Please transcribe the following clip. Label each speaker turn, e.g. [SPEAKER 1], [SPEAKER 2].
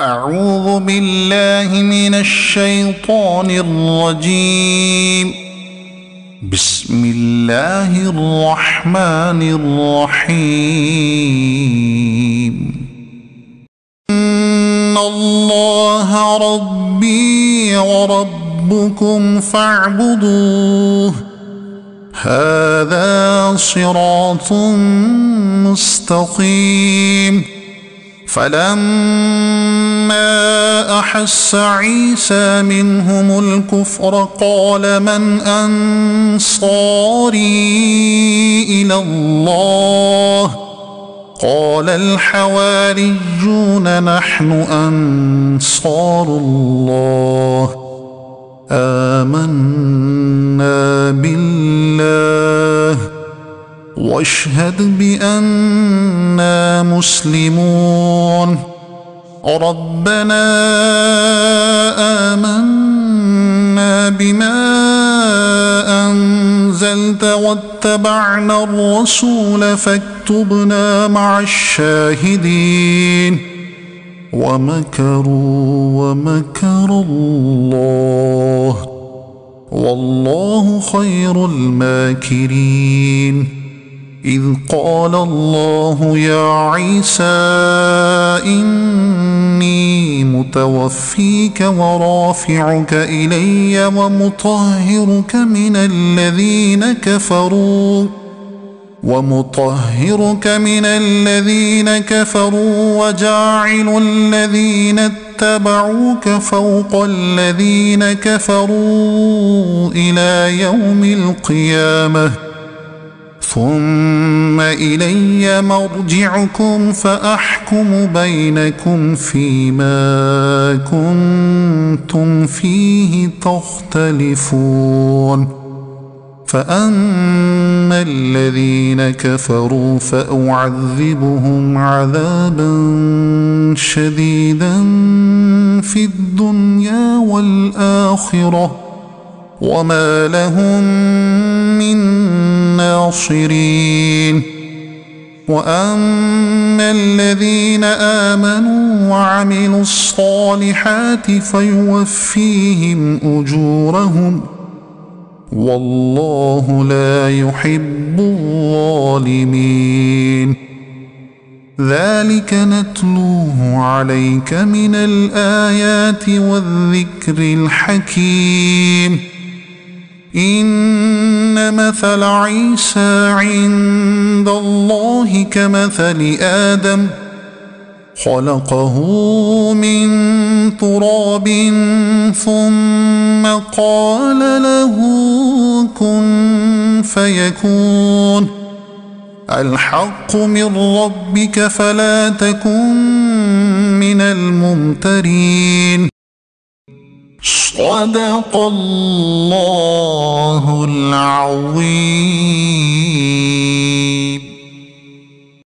[SPEAKER 1] أعوذ بالله من الشيطان الرجيم. بسم الله الرحمن الرحيم. إن الله ربي وربكم فاعبدوه هذا صراط مستقيم. فلما أحس عيسى منهم الكفر قال من أنصاري إلى الله قال الحواريون نحن أنصار الله آمنا بالله واشهد بأننا مسلمون. ربنا آمنا بما أنزلت واتبعنا الرسول فاكتبنا مع الشاهدين. ومكروا ومكر الله والله خير الماكرين. إذ قال الله يا عيسى إني متوفيك ورافعك إلي ومطهرك من الذين كفروا وجاعل الذين اتبعوك فوق الذين كفروا إلى يوم القيامة ثم إلي مرجعكم فأحكم بينكم فيما كنتم فيه تختلفون. فأما الذين كفروا فأعذبهم عذابا شديدا في الدنيا والآخرة وما لهم من ناصرين. وأما الذين آمنوا وعملوا الصالحات فيوفيهم أجورهم والله لا يحب الظالمين. ذلك نتلوه عليك من الآيات والذكر الحكيم. إن مثل عيسى عند الله كمثل آدم خلقه من تراب ثم قال له كن فيكون. الحق من ربك فلا تكن من الممترين. صدق الله العظيم.